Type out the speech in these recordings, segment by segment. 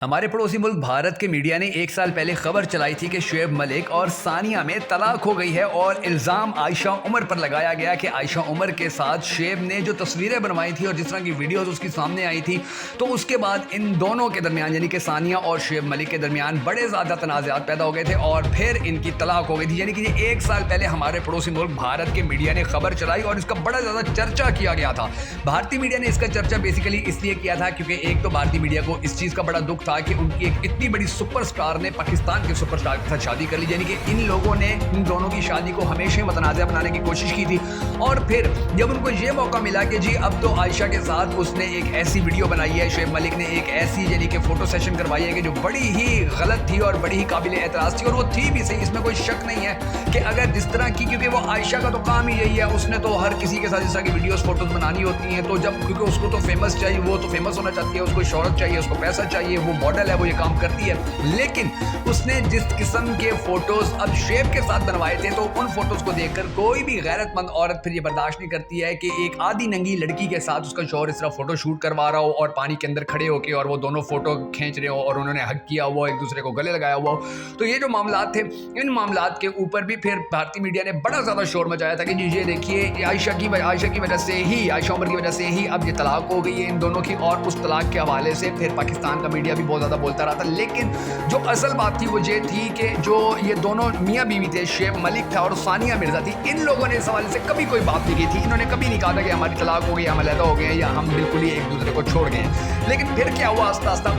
हमारे पड़ोसी मुल्क भारत के मीडिया ने एक साल पहले खबर चलाई थी कि शुएब मलिक और सानिया में तलाक हो गई है और इल्ज़ाम आयशा उमर पर लगाया गया कि आयशा उमर के साथ शुएब ने जो तस्वीरें बनवाई थी और जिस तरह की वीडियोस उसकी सामने आई थी, तो उसके बाद इन दोनों के दरमियान यानी कि सानिया और शुएब मलिक के दरमियान बड़े ज़्यादा तनाज़ात पैदा हो गए थे और फिर इनकी तलाक हो गई थी। यानी कि ये एक साल पहले हमारे पड़ोसी मुल्क भारत के मीडिया ने खबर चलाई और इसका बड़ा ज़्यादा चर्चा किया गया था। भारतीय मीडिया ने इसका चर्चा बेसिकली इसलिए किया था क्योंकि एक तो भारतीय मीडिया को इस चीज़ का बड़ा दुख था कि उनकी एक इतनी बड़ी सुपरस्टार ने पाकिस्तान के सुपरस्टार के साथ शादी कर ली, यानी कि इन लोगों ने इन दोनों की शादी को हमेशा मतनाज़ा बनाने की कोशिश की थी। और फिर जब उनको ये मौका मिला कि जी अब तो आयशा के साथ उसने एक ऐसी वीडियो बनाई है, शुएब मलिक ने एक ऐसी यानी कि फोटो सेशन करवाई है कि जो बड़ी ही गलत थी और बड़ी ही काबिल एतराज़ थी, और वो थी भी सही, इसमें कोई शक नहीं है कि अगर जिस तरह की, क्योंकि वो आयशा का तो काम ही यही है, उसने तो हर किसी के साथ इस तरह की वीडियोस फोटोज बनानी होती हैं, तो जब क्योंकि उसको तो फेमस चाहिए, वो तो फेमस होना चाहती है, उसको शोहरत चाहिए, उसको पैसा चाहिए, वो मॉडल है, वो ये काम करती है। लेकिन उसने जिस किस्म के फोटोज अब शुएब के साथ बनवाए थे, तो उन फोटोज को देखकर कोई भी गैरतमंद औरत फिर ये बर्दाश्त नहीं करती है कि एक आधी नंगी लड़की के साथ उसका शौहर इस तरह फोटो शूट करवा रहा हो और पानी के अंदर खड़े होके और वो दोनों फोटो खींच रहे हो और उन्होंने हक किया हुआ, एक दूसरे को गले लगाया हुआ हो। तो ये जो मामलात थे, इन मामलात के ऊपर भी फिर भारतीय मीडिया ने बड़ा ज़्यादा शोर मचाया था कि जी ये देखिए आयशा की वजह से ही, आयशा उमर की वजह से ही अब ये तलाक हो गई है इन दोनों की, और उस तलाक के हवाले से फिर पाकिस्तान का मीडिया भी बहुत ज़्यादा बोलता रहा था। लेकिन जो असल बात थी वो ये थी कि जो ये दोनों मियाँ बीवी थे, शुएब मलिक था और सानिया मिर्ज़ा थी, इन लोगों ने इस हवाले से कभी कोई बात नहीं की थी। इन्होंने कभी नहीं कहा था कि हमारी तलाक हो गई, हम अलग हो गए या हम बिल्कुल ही एक दूसरे को छोड़ गए। लेकिन फिर क्या हुआ, आस्ता आस्ता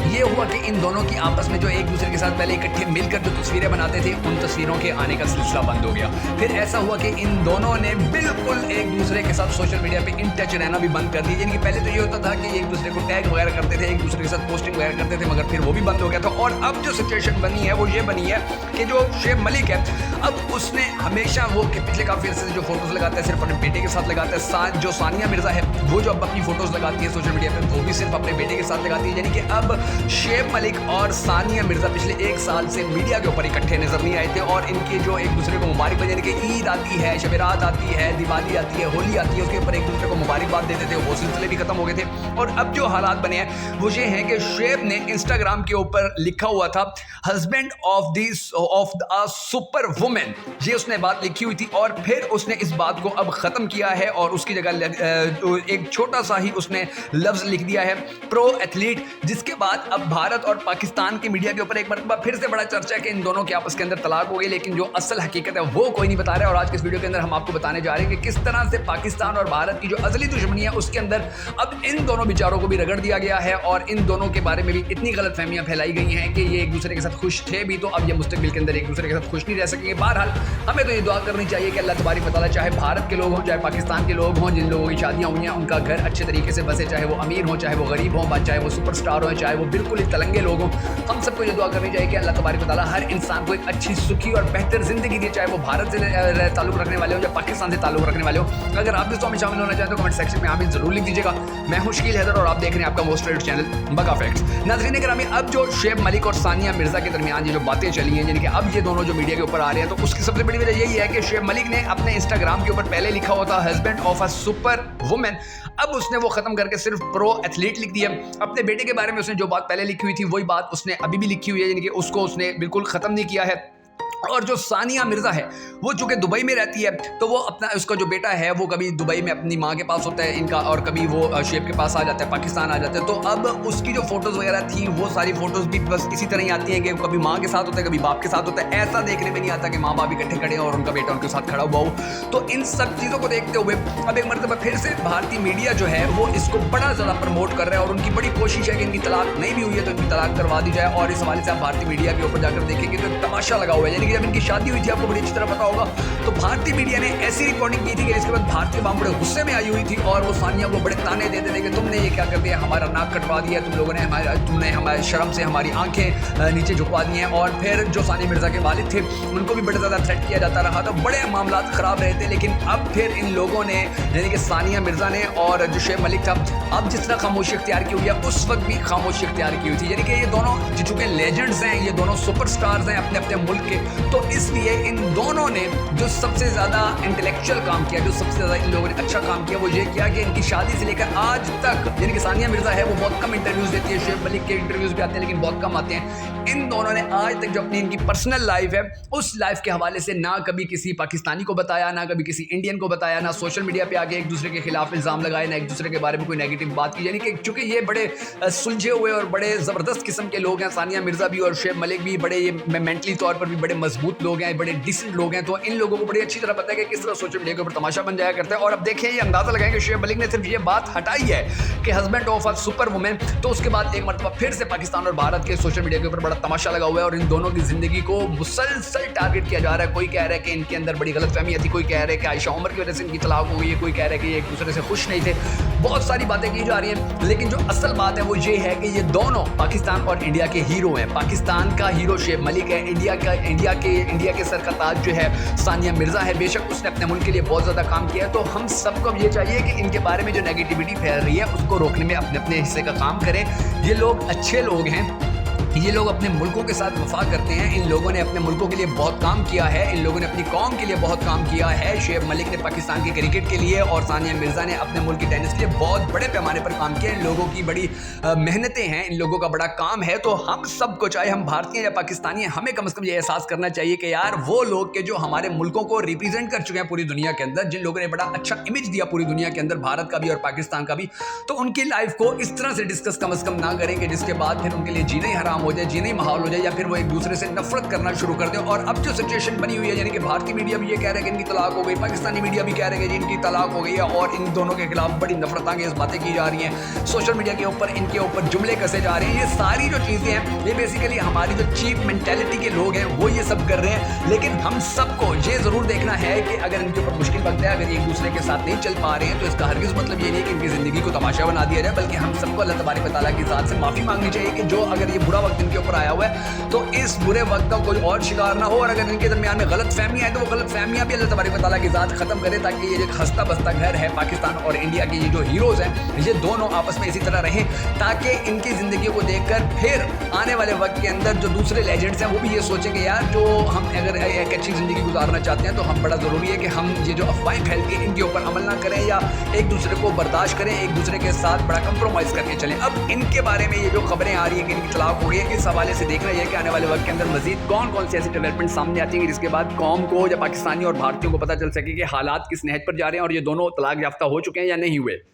ये हुआ कि इन दोनों की आपस में जो एक दूसरे के साथ पहले इकट्ठे मिलकर जो तस्वीरें बनाते थे, उन तस्वीरों के आने का सिलसिला बंद हो गया। फिर ऐसा हुआ कि इन दोनों ने बिल्कुल एक दूसरे के साथ सोशल मीडिया पे इन टच रहना भी बंद कर दिया। यानी कि पहले तो ये होता था कि एक दूसरे को टैग वगैरह करते थे, एक दूसरे के साथ पोस्टिंग वगैरह करते थे, मगर फिर वो भी बंद हो गया था। और अब जो सिचुएशन बनी है वो ये बनी है कि जो शुएब मलिक है, अब उसने हमेशा वो पिछले काफ़ी अर्से से जो फोटोज़ लगाता है सिर्फ अपने बेटे के साथ लगाता है। जो सानिया मिर्ज़ा है वो जो अब अपनी फोटोज़ लगाती है सोशल मीडिया पर, वो भी सिर्फ अपने बेटे के साथ लगाती है। यानी कि अब शुएब मलिक और सानिया मिर्ज़ा पिछले एक साल से मीडिया के ऊपर इकट्ठे नजर नहीं आए थे, और इनके जो एक दूसरे को मुबारक, यानी कि ईद आती है, शब रात आती है, दिवाली आती है, होली आती है, उसके ऊपर एक दूसरे को मुबारकबाद देते थे, वो सिलसिले भी खत्म हो गए थे। और अब जो हालात बने हैं वो ये हैं कि शुएब ने इंस्टाग्राम के ऊपर लिखा हुआ था husband of the super women, ये उसने बात लिखी हुई थी, और फिर उसने इस बात को अब ख़त्म किया है और उसकी जगह एक छोटा सा ही उसने लफ्ज़ लिख दिया है प्रो एथलीट, जिसके बाद अब भारत और पाकिस्तान की मीडिया के ऊपर एक मरतबा फिर से बड़ा चर्चा है कि इन दोनों के आपस के अंदर तलाक हो गई। लेकिन जो असल हकीकत है वो कोई नहीं बता रहा है, और आज के इस वीडियो के अंदर हम आपको बताने जा रहे हैं कि किस तरह से पाकिस्तान और भारत की जो अजली दुश्मनी है उसके अंदर अब इन दोनों बेचारों को भी रगड़ दिया गया है, और इन दोनों के बारे में भी इतनी गलतफहमियां फैलाई गई हैं कि ये एक दूसरे के साथ खुश थे भी, तो अब ये मुस्तकबिल के अंदर एक दूसरे के साथ खुश नहीं रह सकेंगे। बहरहाल हमें तो ये दुआ करनी चाहिए कि अल्लाह तबारक व तआला, चाहे भारत के लोग हों चाहे पाकिस्तान के लोग हों, जिन लोगों की शादियाँ हुई हैं उनका घर अच्छे तरीके से बसे, चाहे वो अमीर हों चाहे वो गरीब हों, चाहे वो सुपरस्टार हों चाहे वो बिल्कुल ही तलंगे लोग हों। हम सबको ये दुआ करनी चाहिए कि अल्लाह तबारक व तआला हर इंसान को एक अच्छी, सुखी और बेहतर ज़िंदगी दे, चाहे वो भारत से ताल्लुक़ रखने वाले हो या पाकिस्तान से ताल्लुक़ रखने वाले हो। अगर आप दोस्तों में शामिल होना चाहते हो कमेंट सेक्शन में आमीन ज़रूर लिख दीजिएगा। मैं हूं शकील हैदर और आप देख रहे हैं आपका मोस्ट फेवरेट चैनल बगा फैक्ट्स। नाज़रीन गिरामी, अब जो शुएब मलिक और सानिया मिर्ज़ा के दरमियान ये जो बातें चली हैं, यानी कि अब ये दोनों जो मीडिया के ऊपर आ रहे हैं, तो उसकी सबसे बड़ी वजह यही है कि शुएब मलिक ने अपने इंस्टाग्राम के ऊपर पहले लिखा हुआ था husband of a super women, अब उसने वो ख़त्म करके सिर्फ प्रो एथलीट लिख दिया। अपने बेटे के बारे में उसने जो बात पहले लिखी हुई थी वही बात उसने अभी भी लिखी हुई है, यानी कि उसको उसने बिल्कुल ख़त्म नहीं किया है। और जो सानिया मिर्ज़ा है वो चूँकि दुबई में रहती है, तो वो अपना उसका जो बेटा है वो कभी दुबई में अपनी माँ के पास होता है इनका, और कभी वो शुएब के पास आ जाता है, पाकिस्तान आ जाता है। तो अब उसकी जो फ़ोटोज़ वगैरह थी वो सारी फ़ोटोज़ भी बस इसी तरह ही आती हैं कि कभी माँ के साथ होता है कभी बाप के साथ होता है, ऐसा देखने में नहीं आता कि माँ बाप इकट्ठे खड़े हैं और उनका बेटा उनके साथ खड़ा हुआ हो। तो इन सब चीज़ों को देखते हुए अब एक मरतबा फिर से भारतीय मीडिया जो है वो इसको बड़ा ज़्यादा प्रमोट कर रहा है, और उनकी बड़ी कोशिश है कि इनकी तलाक नहीं भी हुई है तो इनकी तलाक करवा दी जाए। और इस हवाले से आप भारतीय मीडिया के ऊपर जाकर देखेंगे तो तमाशा लगा हुआ है। यानी कि जब इनकी शादी हुई थी, आपको बड़ी अच्छी तरह पता होगा, तो भारतीय मीडिया ने ऐसी रिपोर्टिंग की थी कि इसके बाद भारतीय अवाम बड़े गुस्से में आई हुई थी और वो सानिया को बड़े ताने देते थे कि तुमने ये क्या कर दिया, हमारा नाक कटवा दिया तुम लोगों ने, तुमने हमारे शर्म से हमारी आंखें नीचे झुकवा दी हैं। और फिर जो सानिया मिर्ज़ा के वालिद थे उनको भी बड़े ज़्यादा थ्रेट किया जाता रहा, तो बड़े मामला ख़राब रहे थे। लेकिन अब फिर इन लोगों ने, यानी कि सानिया मिर्ज़ा ने और जो शुएब मलिक था, अब जिस तरह खामोशी इख्तियार की हुई है उस वक्त भी खामोशी इख्तियार की हुई थी। यानी कि ये दोनों चूँकि लेजेंड्स हैं, ये दोनों सुपरस्टार्स हैं अपने अपने मुल्क के, तो इसलिए इन दोनों ने जो सबसे ज़्यादा इंटेलेक्चुअल काम किया, जो सबसे ज़्यादा इन लोगों ने अच्छा काम किया, वो ये किया कि इनकी शादी से लेकर आज तक, यानी कि सानिया मिर्ज़ा है वो बहुत कम इंटरव्यूज़ देती है, शुएब मलिक के इंटरव्यूज़ भी आते हैं लेकिन बहुत कम आते हैं। इन दोनों ने आज तक जो अपनी इनकी पर्सनल लाइफ है उस लाइफ के हवाले से ना कभी किसी पाकिस्तानी को बताया, ना कभी किसी इंडियन को बताया, ना सोशल मीडिया पे आके एक दूसरे के खिलाफ इल्ज़ाम लगाए, ना एक दूसरे के बारे में कोई नेगेटिव बात की। यानी कि चूंकि ये बड़े सुलझे हुए और बड़े ज़बरदस्त किस्म के लोग हैं, सानिया मिर्ज़ा भी और शुएब मलिक भी बड़े ये मेंटली तौर पर भी बड़े मजबूत लोग हैं, बड़े डिसेंट लोग हैं, तो इन लोगों को बड़ी अच्छी तरह पता है कि किस तरह सोशल मीडिया के ऊपर तमाशा बन जाया करता है। और अब देखिए, ये अंदाज़ा लगाएं कि शुएब मलिक ने सिर्फ ये बात हटाई है कि husband of a super women, तो उसके बाद एक मरतबा फिर से पाकिस्तान और भारत के सोशल मीडिया के ऊपर बड़ा तमाशा लगा हुआ है और इन दोनों की जिंदगी को मुसलसल टारगेट किया जा रहा है। कोई कह रहा है कि इनके अंदर बड़ी गलतफहमियां थी, कोई कह रहा है कि आयशा उमर की वजह से इनकी तलाक हो गई है, कोई कह रहा है कि ये एक दूसरे से खुश नहीं थे। बहुत सारी बातें की जा रही हैं, लेकिन जो असल बात है वो ये है कि ये दोनों पाकिस्तान और इंडिया के हीरो हैं। पाकिस्तान का हीरो शुएब मलिक है, इंडिया के सर का ताज जो है सानिया मिर्ज़ा है। बेशक उसने अपने मुल्क के लिए बहुत ज़्यादा काम किया है, तो हम सबको ये चाहिए कि इनके बारे में जो नेगेटिविटी फैल रही है उसको रोकने में अपने अपने हिस्से का काम करें। ये लोग अच्छे लोग हैं, ये लोग अपने मुल्कों के साथ वफा करते हैं, इन लोगों ने अपने मुल्कों के लिए बहुत काम किया है, इन लोगों ने अपनी कौम के लिए बहुत काम किया है। शुएब मलिक ने पाकिस्तान के क्रिकेट के लिए और सानिया मिर्ज़ा ने अपने मुल्क की टेनिस के लिए बहुत बड़े पैमाने पर काम किया। इन लोगों की बड़ी मेहनतें हैं, इन लोगों का बड़ा काम है। तो हम सबको, चाहे हम भारतीय या पाकिस्तानी हैं, हमें कम से कम ये एहसास करना चाहिए कि यार वो लोग के जो हमारे मुल्कों को रिप्रेजेंट कर चुके हैं पूरी दुनिया के अंदर, जिन लोगों ने बड़ा अच्छा इमेज दिया पूरी दुनिया के अंदर, भारत का भी और पाकिस्तान का भी, तो उनकी लाइफ को इस तरह से डिस्कस कम से कम ना करें कि जिसके बाद फिर उनके लिए जीना ही हराम हो जाए, जीना ही माहौल हो जाए, या फिर वो एक दूसरे से नफरत करना शुरू कर दे। और अब जो सिचुएशन बनी हुई है, यानी कि भारतीय मीडिया भी ये कह रहे हैं कि इनकी तलाक हो गई, पाकिस्तानी मीडिया भी कह रहे हैं कि इनकी तलाक हो गई है, और इन दोनों के खिलाफ बड़ी नफरतांगेज बातें की जा रही हैं, सोशल मीडिया के ऊपर इनके ऊपर जुमले कसे जा रहे हैं। ये सारी जो चीज़ें हैं ये बेसिकली हमारी जो चीप मेंटेलिटी के लोग हैं वो ये सब कर रहे हैं। लेकिन हम सबको ये ज़रूर देखना है कि अगर इनके ऊपर मुश्किल वक्त है, अगर ये एक दूसरे के साथ नहीं चल पा रहे हैं, तो इसका हरगिज़ मतलब ये नहीं कि इनकी ज़िंदगी को तमाशा बना दिया जाए, बल्कि हम सबको अल्लाह तबारक व तआला की ज़ात से माफ़ी मांगनी चाहिए कि जो अगर ये बुरा वक्त इनके ऊपर आया हुआ है तो इस बुरे वक्त का कोई और शिकार ना हो, और अगर इनके दरमियान में गलत फहमी है तो वो गलत फहमियाँ भी अल्लाह तबारक व तआला की ज़ात खत्म करे, ताकि ये जो खस्ता बस्ता घर है पाकिस्तान और इंडिया के ये जो हीरोज़ हैं ये दोनों आपस में इसी तरह रहें, ताकि इनकी ज़िंदगी को देखकर फिर आने वाले वक्त के अंदर जो दूसरे लेजेंड्स हैं वो भी ये सोचें कि यार जो हम अगर एक अच्छी ज़िंदगी गुजारना चाहते हैं तो हम बड़ा ज़रूरी है कि हम ये जो अफवाहें फैलती हैं इनके ऊपर अमल ना करें, या एक दूसरे को बर्दाश्त करें, एक दूसरे के साथ बड़ा कंप्रोमाइज़ करके चलें। अब इनके बारे में ये जो खबरें आ रही हैं कि इनकी तलाक हो गई है, इस हवाले से देखना है कि आने वाले वक्त के अंदर मजीद कौन कौन सी ऐसी डेवलपमेंट सामने आती है जिसके बाद कौम को या पाकिस्तानी और भारतीयों को पता चल सके कि हालात किस नहज पर जा रहे हैं और ये दोनों तलाक याफ्ता हो चुके हैं या नहीं हुए।